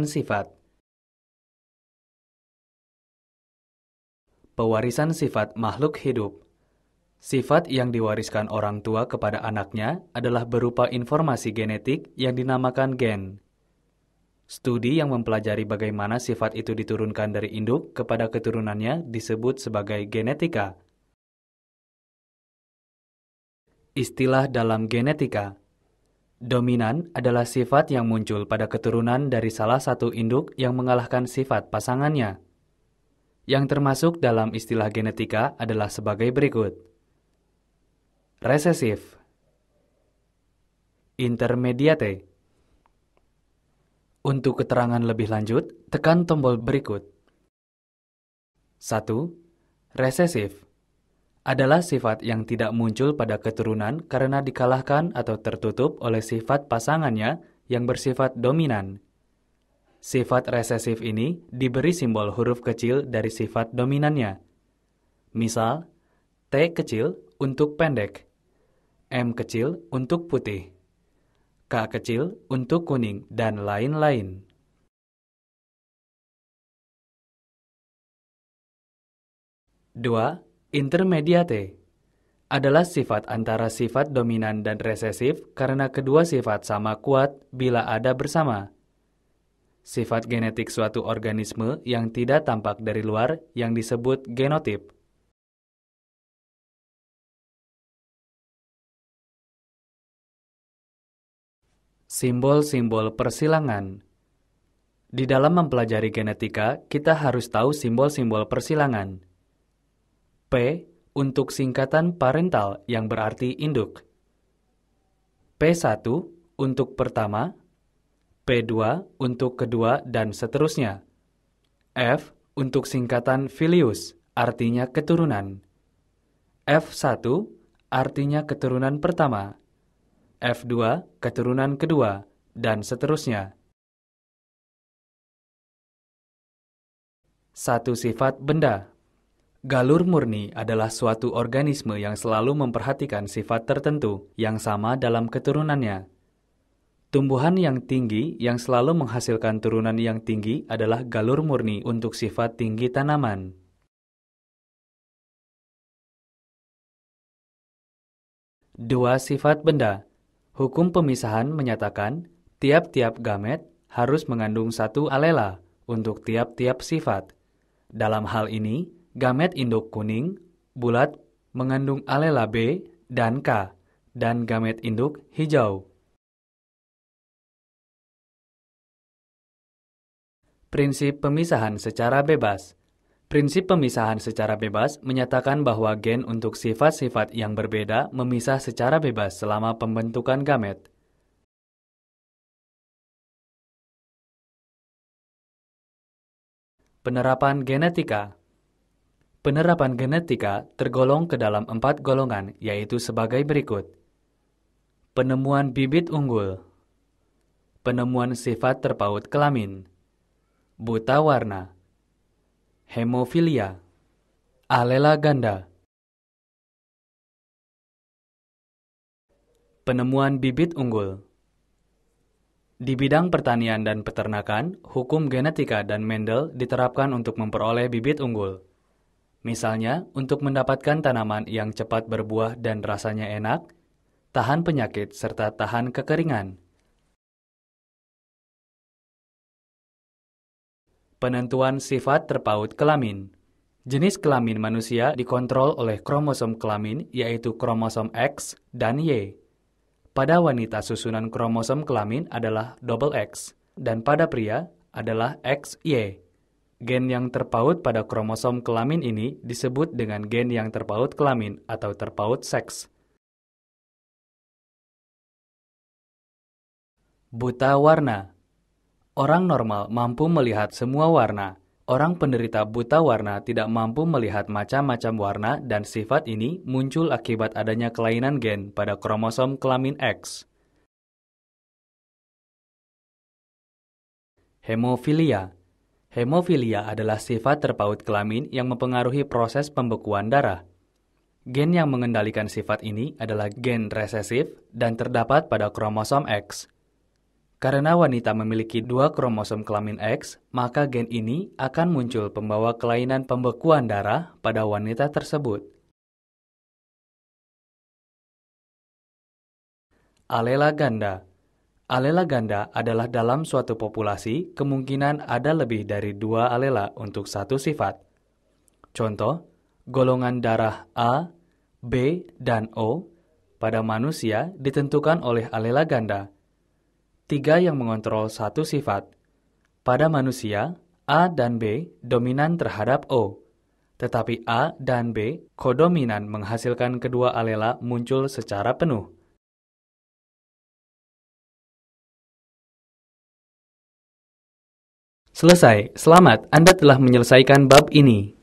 Sifat. Pewarisan sifat makhluk hidup. Sifat yang diwariskan orang tua kepada anaknya adalah berupa informasi genetik yang dinamakan gen. Studi yang mempelajari bagaimana sifat itu diturunkan dari induk kepada keturunannya disebut sebagai genetika. Istilah dalam genetika. Dominan adalah sifat yang muncul pada keturunan dari salah satu induk yang mengalahkan sifat pasangannya. Yang termasuk dalam istilah genetika adalah sebagai berikut. Resesif. Intermediate. Untuk keterangan lebih lanjut, tekan tombol berikut. 1. Resesif adalah sifat yang tidak muncul pada keturunan karena dikalahkan atau tertutup oleh sifat pasangannya yang bersifat dominan. Sifat resesif ini diberi simbol huruf kecil dari sifat dominannya. Misal, T kecil untuk pendek, M kecil untuk putih, K kecil untuk kuning, dan lain-lain. 2. Intermediate adalah sifat antara sifat dominan dan resesif karena kedua sifat sama kuat bila ada bersama. Sifat genetik suatu organisme yang tidak tampak dari luar yang disebut genotip. Simbol-simbol persilangan. Di dalam mempelajari genetika, kita harus tahu simbol-simbol persilangan. P untuk singkatan parental yang berarti induk. P1 untuk pertama, P2 untuk kedua, dan seterusnya. F untuk singkatan filius, artinya keturunan. F1 artinya keturunan pertama. F2 keturunan kedua, dan seterusnya. Satu sifat benda. Galur murni adalah suatu organisme yang selalu memperhatikan sifat tertentu yang sama dalam keturunannya. Tumbuhan yang tinggi yang selalu menghasilkan turunan yang tinggi adalah galur murni untuk sifat tinggi tanaman. Dua sifat benda. Hukum pemisahan menyatakan tiap-tiap gamet harus mengandung satu alela untuk tiap-tiap sifat. Dalam hal ini, gamet induk kuning, bulat, mengandung alela B dan K, dan gamet induk hijau. Prinsip pemisahan secara bebas. Prinsip pemisahan secara bebas menyatakan bahwa gen untuk sifat-sifat yang berbeda memisah secara bebas selama pembentukan gamet. Penerapan genetika. Penerapan genetika tergolong ke dalam 4 golongan, yaitu sebagai berikut. Penemuan bibit unggul, penemuan sifat terpaut kelamin, buta warna, hemofilia, alela ganda. Penemuan bibit unggul. Di bidang pertanian dan peternakan, hukum genetika dan Mendel diterapkan untuk memperoleh bibit unggul. Misalnya, untuk mendapatkan tanaman yang cepat berbuah dan rasanya enak, tahan penyakit, serta tahan kekeringan. Penentuan sifat terpaut kelamin. Jenis kelamin manusia dikontrol oleh kromosom kelamin, yaitu kromosom X dan Y. Pada wanita susunan kromosom kelamin adalah double X, dan pada pria adalah XY. Gen yang terpaut pada kromosom kelamin ini disebut dengan gen yang terpaut kelamin atau terpaut seks. Buta warna. Orang normal mampu melihat semua warna. Orang penderita buta warna tidak mampu melihat macam-macam warna dan sifat ini muncul akibat adanya kelainan gen pada kromosom kelamin X. Hemofilia. Hemofilia adalah sifat terpaut kelamin yang mempengaruhi proses pembekuan darah. Gen yang mengendalikan sifat ini adalah gen resesif dan terdapat pada kromosom X. Karena wanita memiliki 2 kromosom kelamin X, maka gen ini akan muncul pembawa kelainan pembekuan darah pada wanita tersebut. Alela ganda. Alela ganda adalah dalam suatu populasi kemungkinan ada lebih dari 2 alela untuk satu sifat. Contoh, golongan darah A, B, dan O pada manusia ditentukan oleh alela ganda. 3 yang mengontrol satu sifat. Pada manusia, A dan B dominan terhadap O, tetapi A dan B kodominan menghasilkan kedua alela muncul secara penuh. Selesai, selamat Anda telah menyelesaikan bab ini.